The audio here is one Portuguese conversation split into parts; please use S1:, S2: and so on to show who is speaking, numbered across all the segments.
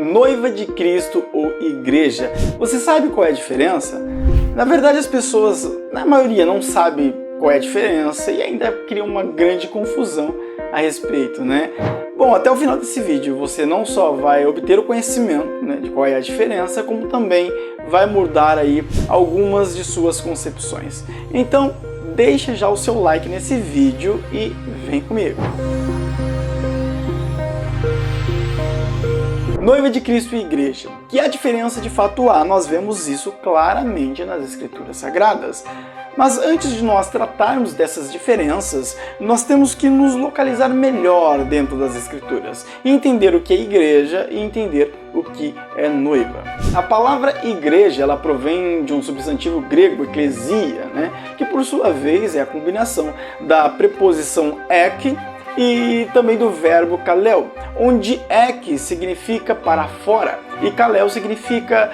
S1: Noiva de Cristo ou igreja. Você sabe qual é a diferença? Na verdade, as pessoas, na maioria, não sabem qual é a diferença e ainda criam uma grande confusão a respeito, né? Bom, até o final desse vídeo você não só vai obter o conhecimento, né, de qual é a diferença, como também vai mudar aí algumas de suas concepções. Então, deixa já o seu like nesse vídeo e vem comigo. Noiva de Cristo e igreja. Que a diferença de fato há, nós vemos isso claramente nas Escrituras Sagradas. Mas antes de nós tratarmos dessas diferenças, nós temos que nos localizar melhor dentro das Escrituras, e entender o que é igreja e entender o que é noiva. A palavra igreja, ela provém de um substantivo grego, eclesia, né? Que por sua vez é a combinação da preposição ek e também do verbo kaleo, onde ek significa para fora e kaleo significa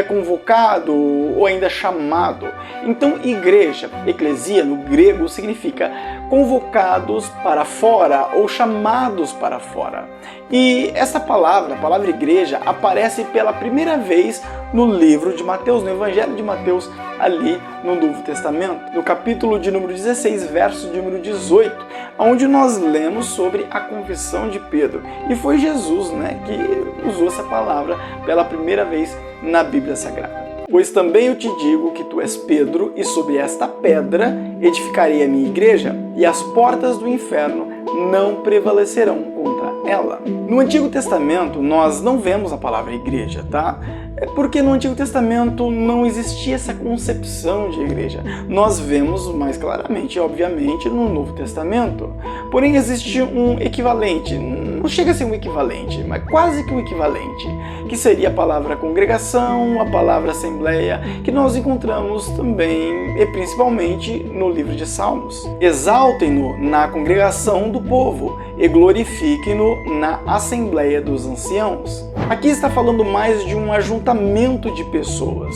S1: convocado ou ainda chamado. Então, igreja, eclesia, no grego, significa convocados para fora ou chamados para fora. E essa palavra, a palavra igreja, aparece pela primeira vez no livro de Mateus, no Evangelho de Mateus, ali no Novo Testamento, no capítulo de número 16, verso de número 18, onde nós lemos sobre a confissão de Pedro. E foi Jesus, né, que usou essa palavra pela primeira vez na Bíblia Sagrada. Pois também eu te digo que tu és Pedro, e sobre esta pedra edificarei a minha igreja, e as portas do inferno não prevalecerão contra ela. No Antigo Testamento, nós não vemos a palavra igreja, tá? É porque no Antigo Testamento não existia essa concepção de igreja. Nós vemos mais claramente, obviamente, no Novo Testamento. Porém, existe um equivalente. Não chega a ser um equivalente, mas quase que um equivalente, que seria a palavra congregação, a palavra assembleia, que nós encontramos também e principalmente no livro de Salmos. Exaltem-no na congregação do povo e glorifiquem-no na assembleia dos anciãos. Aqui está falando mais de um ajuntamento de pessoas.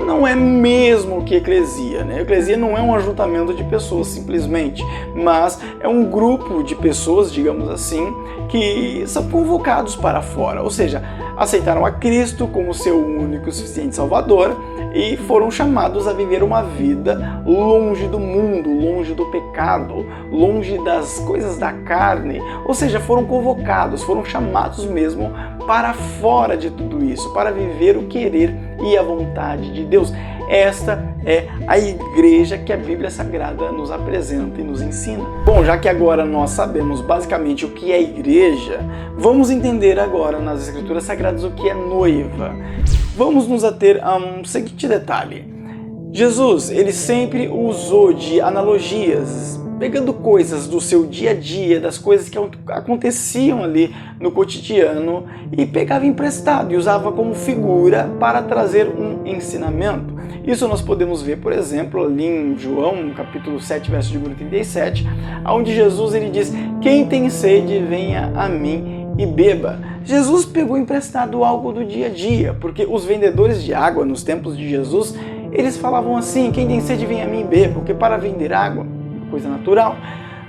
S1: Não é mesmo que eclesia, né? Eclesia não é um ajuntamento de pessoas simplesmente, mas é um grupo de pessoas, digamos assim, que são convocados para fora, ou seja, aceitaram a Cristo como seu único e suficiente Salvador e foram chamados a viver uma vida longe do mundo, longe do pecado, longe das coisas da carne, ou seja, foram convocados, foram chamados mesmo para fora de tudo isso, para viver o querer e a vontade de Deus. Esta é a igreja que a Bíblia Sagrada nos apresenta e nos ensina. Bom, já que agora nós sabemos basicamente o que é igreja, vamos entender agora nas Escrituras Sagradas o que é noiva. Vamos nos ater a um seguinte detalhe. Jesus, ele sempre usou de analogias, pegando coisas do seu dia a dia, das coisas que aconteciam ali no cotidiano, e pegava emprestado e usava como figura para trazer um ensinamento. Isso nós podemos ver, por exemplo, ali em João, no capítulo 7, verso de número 37, onde Jesus ele diz: quem tem sede, venha a mim e beba. Jesus pegou emprestado algo do dia a dia, porque os vendedores de água nos tempos de Jesus, eles falavam assim: quem tem sede, venha a mim e beba, porque para vender água, coisa natural.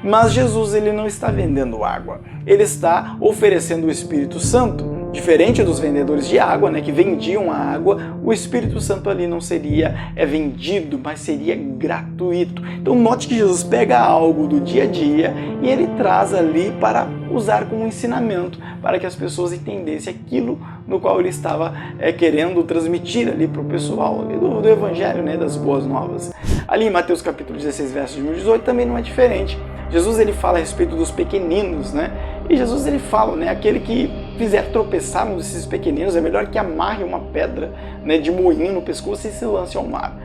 S1: Mas Jesus ele não está vendendo água, ele está oferecendo o Espírito Santo. Diferente dos vendedores de água, né, que vendiam a água, o Espírito Santo ali não seria vendido, mas seria gratuito. Então note que Jesus pega algo do dia a dia e ele traz ali para usar como ensinamento, para que as pessoas entendessem aquilo no qual ele estava querendo transmitir ali para o pessoal do Evangelho, né, das Boas Novas. Ali em Mateus capítulo 16, verso de 18, também não é diferente. Jesus ele fala a respeito dos pequeninos, né? E Jesus ele fala, né, aquele que fizer tropeçar um desses pequeninos, é melhor que amarre uma pedra, né, de moinho no pescoço e se lance ao mar.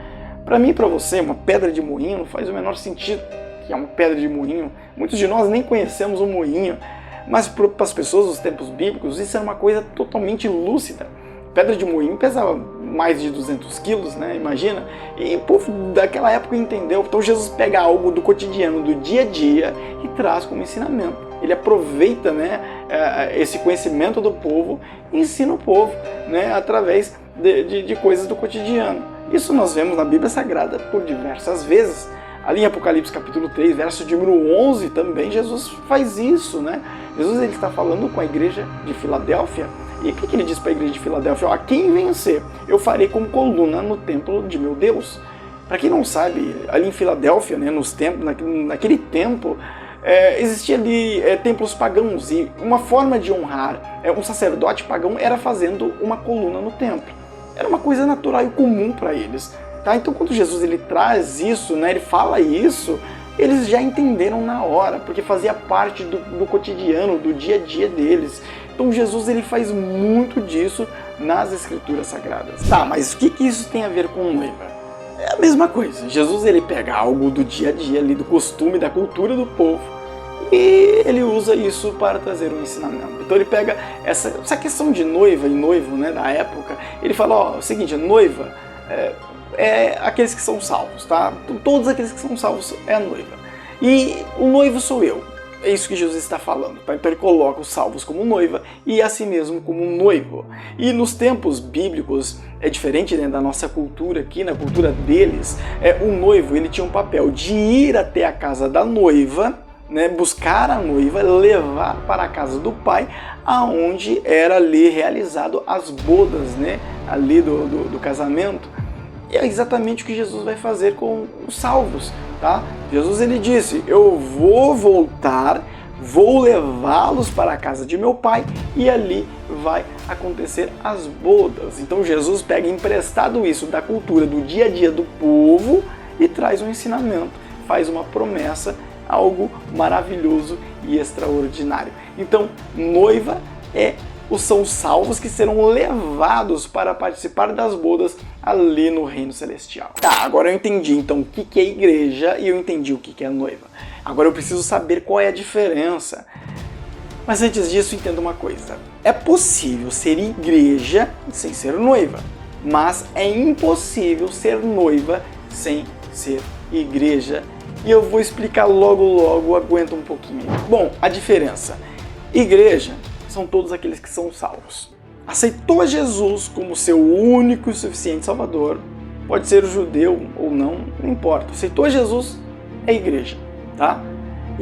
S1: Para mim e para você, uma pedra de moinho não faz o menor sentido que é uma pedra de moinho. Muitos de nós nem conhecemos o moinho, mas para as pessoas dos tempos bíblicos isso era uma coisa totalmente lúcida. Pedra de moinho pesava mais de 200 quilos, né? Imagina. E o povo daquela época entendeu. Então Jesus pega algo do cotidiano, do dia a dia e traz como ensinamento. Ele aproveita, né, esse conhecimento do povo e ensina o povo, né, através de coisas do cotidiano. Isso nós vemos na Bíblia Sagrada por diversas vezes. Ali em Apocalipse capítulo 3, verso de número 11, também Jesus faz isso, né? Jesus ele está falando com a igreja de Filadélfia E o que ele diz para a igreja de Filadélfia? Ó, quem vencer, eu farei como coluna no templo de meu Deus. Para quem não sabe, ali em Filadélfia, né, nos templos, naquele tempo, existia ali templos pagãos, e uma forma de honrar um sacerdote pagão era fazendo uma coluna no templo. Era uma coisa natural e comum para eles. Tá? Então quando Jesus ele traz isso, né, ele fala isso, eles já entenderam na hora, porque fazia parte do cotidiano, do dia a dia deles. Então Jesus ele faz muito disso nas Escrituras Sagradas. Tá, mas o que isso tem a ver com noiva? É a mesma coisa. Jesus ele pega algo do dia a dia, ali, do costume, da cultura do povo, e ele usa isso para trazer um ensinamento. Então ele pega essa questão de noiva e noivo, né, da época, ele fala, ó, o seguinte, a noiva é aqueles que são salvos, tá? Todos aqueles que são salvos é a noiva. E o noivo sou eu. É isso que Jesus está falando. Tá? Então ele coloca os salvos como noiva e a si mesmo como noivo. E nos tempos bíblicos é diferente, né, da nossa cultura aqui, na cultura deles. O noivo ele tinha um papel de ir até a casa da noiva, né, buscar a noiva, levar para a casa do pai, aonde era ali realizado as bodas, né, ali do casamento. E é exatamente o que Jesus vai fazer com os salvos, tá? Jesus ele disse, eu vou voltar, vou levá-los para a casa de meu pai e ali vai acontecer as bodas. Então Jesus pega emprestado isso da cultura do dia a dia do povo e traz um ensinamento, faz uma promessa, algo maravilhoso e extraordinário. Então, noiva são salvos que serão levados para participar das bodas ali no reino celestial. Tá, agora eu entendi então o que é igreja e eu entendi o que é noiva. Agora eu preciso saber qual é a diferença. Mas antes disso, entenda uma coisa. É possível ser igreja sem ser noiva, mas é impossível ser noiva sem ser igreja. E eu vou explicar logo, aguenta um pouquinho. Bom, a diferença. Igreja são todos aqueles que são salvos. Aceitou a Jesus como seu único e suficiente Salvador, pode ser judeu ou não importa. Aceitou a Jesus, é igreja, tá?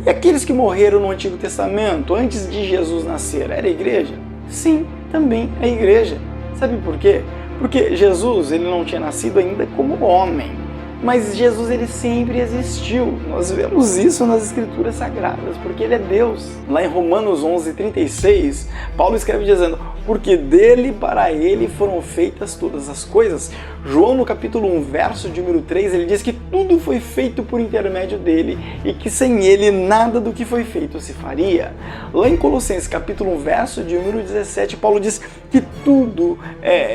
S1: E aqueles que morreram no Antigo Testamento, antes de Jesus nascer, era igreja? Sim, também é igreja. Sabe por quê? Porque Jesus ele não tinha nascido ainda como homem. Mas Jesus ele sempre existiu. Nós vemos isso nas Escrituras Sagradas, porque ele é Deus. Lá em Romanos 11:36, Paulo escreve dizendo, porque dele para ele foram feitas todas as coisas. João no capítulo 1, verso de número 3, ele diz que tudo foi feito por intermédio dele e que sem ele nada do que foi feito se faria. Lá em Colossenses capítulo 1, verso de número 17, Paulo diz que tudo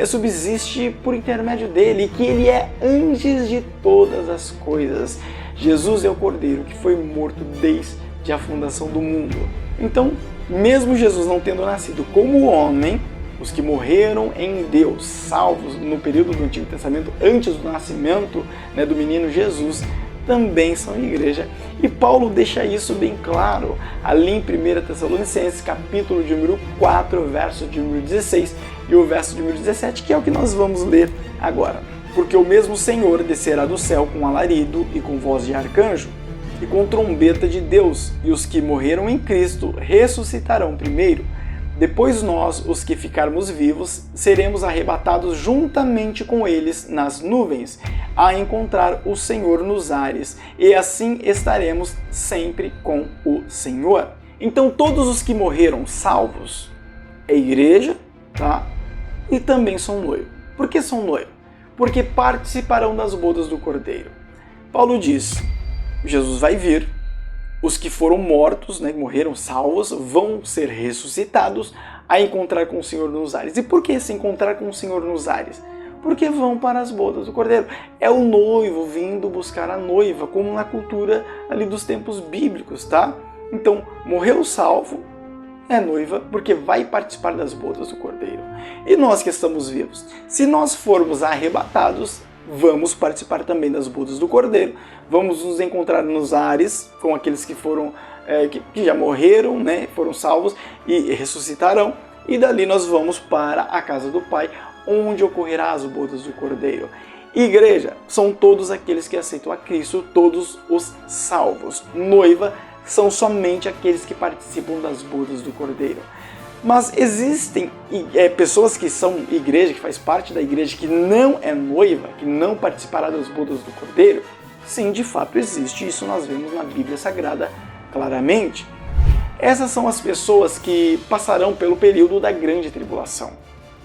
S1: subsiste por intermédio dele e que ele é antes de todas as coisas. Jesus é o Cordeiro que foi morto desde a fundação do mundo. Então, mesmo Jesus não tendo nascido como homem, os que morreram em Deus, salvos no período do Antigo Testamento, antes do nascimento, né, do menino Jesus, também são igreja. E Paulo deixa isso bem claro ali em 1 Tessalonicenses, capítulo de número 4, verso de número 16 e o verso de número 17, que é o que nós vamos ler agora. Porque o mesmo Senhor descerá do céu com alarido e com voz de arcanjo e com trombeta de Deus, e os que morreram em Cristo ressuscitarão primeiro. Depois nós, os que ficarmos vivos, seremos arrebatados juntamente com eles nas nuvens, a encontrar o Senhor nos ares, e assim estaremos sempre com o Senhor. Então todos os que morreram salvos é igreja, tá? E também são noivos. Por que são noivos? Porque participarão das bodas do Cordeiro. Paulo diz, Jesus vai vir, os que foram mortos, né, morreram salvos, vão ser ressuscitados a encontrar com o Senhor nos ares. E por que se encontrar com o Senhor nos ares? Porque vão para as bodas do Cordeiro. É o noivo vindo buscar a noiva, como na cultura ali dos tempos bíblicos, tá? Então, morreu salvo, é noiva, porque vai participar das bodas do Cordeiro. E nós que estamos vivos, se nós formos arrebatados, vamos participar também das bodas do Cordeiro. Vamos nos encontrar nos ares com aqueles que foram que já morreram, né, foram salvos e ressuscitarão. E dali nós vamos para a casa do Pai, onde ocorrerá as bodas do Cordeiro. Igreja são todos aqueles que aceitam a Cristo, todos os salvos. Noiva são somente aqueles que participam das bodas do Cordeiro. Mas existem pessoas que são igreja, que faz parte da igreja, que não é noiva, que não participará das bodas do Cordeiro? Sim, de fato existe, isso nós vemos na Bíblia Sagrada claramente. Essas são as pessoas que passarão pelo período da grande tribulação.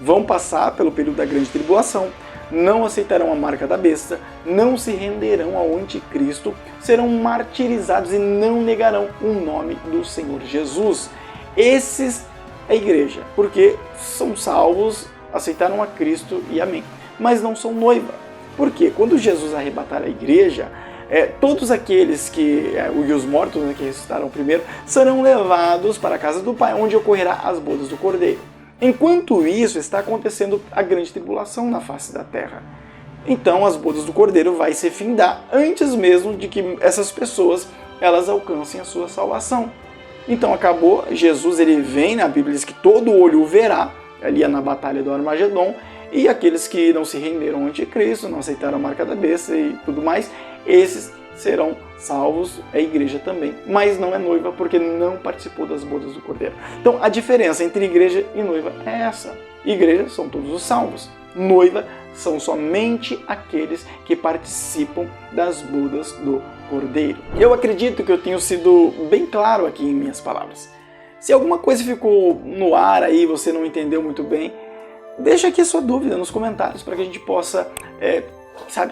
S1: Vão passar pelo período da grande tribulação, não aceitarão a marca da besta, não se renderão ao anticristo, serão martirizados e não negarão o nome do Senhor Jesus. Esses é a igreja, porque são salvos, aceitaram a Cristo e amém. Mas não são noiva. Porque quando Jesus arrebatar a igreja, todos aqueles e os mortos, que ressuscitaram primeiro, serão levados para a casa do Pai, onde ocorrerá as bodas do Cordeiro. Enquanto isso, está acontecendo a grande tribulação na face da terra. Então as bodas do Cordeiro vai se findar antes mesmo de que essas pessoas elas alcancem a sua salvação. Então acabou, Jesus ele vem, na Bíblia diz que todo olho o verá, ali na batalha do Armagedon, e aqueles que não se renderam ao anticristo, não aceitaram a marca da besta e tudo mais, esses serão salvos, a igreja também, mas não é noiva porque não participou das bodas do Cordeiro. Então a diferença entre igreja e noiva é essa. Igreja são todos os salvos, noiva são somente aqueles que participam das bodas do Cordeiro. Eu acredito que eu tenho sido bem claro aqui em minhas palavras. Se alguma coisa ficou no ar aí, você não entendeu muito bem, deixa aqui a sua dúvida nos comentários para que a gente possa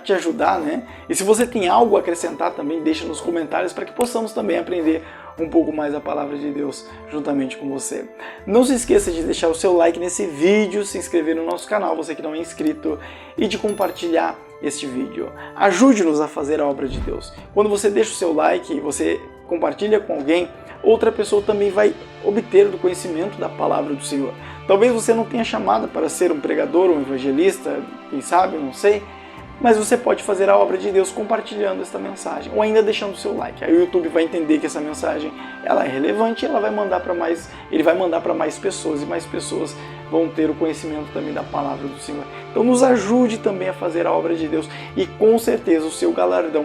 S1: te ajudar, né? E se você tem algo a acrescentar também, deixa nos comentários para que possamos também aprender um pouco mais a palavra de Deus juntamente com você. Não se esqueça de deixar o seu like nesse vídeo, se inscrever no nosso canal, você que não é inscrito, e de compartilhar este vídeo. Ajude-nos a fazer a obra de Deus. Quando você deixa o seu like e você compartilha com alguém, outra pessoa também vai obter do conhecimento da palavra do Senhor. Talvez você não tenha chamada para ser um pregador, um evangelista, quem sabe, não sei, mas você pode fazer a obra de Deus compartilhando esta mensagem, ou ainda deixando o seu like. Aí o YouTube vai entender que essa mensagem ela é relevante e ele vai mandar para mais pessoas, e mais pessoas vão ter o conhecimento também da palavra do Senhor. Então nos ajude também a fazer a obra de Deus, e com certeza o seu galardão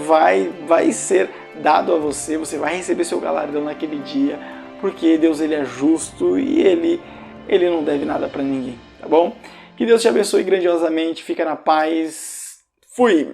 S1: vai ser dado a você, você vai receber seu galardão naquele dia, porque Deus ele é justo e ele não deve nada para ninguém, tá bom? Que Deus te abençoe grandiosamente, fica na paz, fui!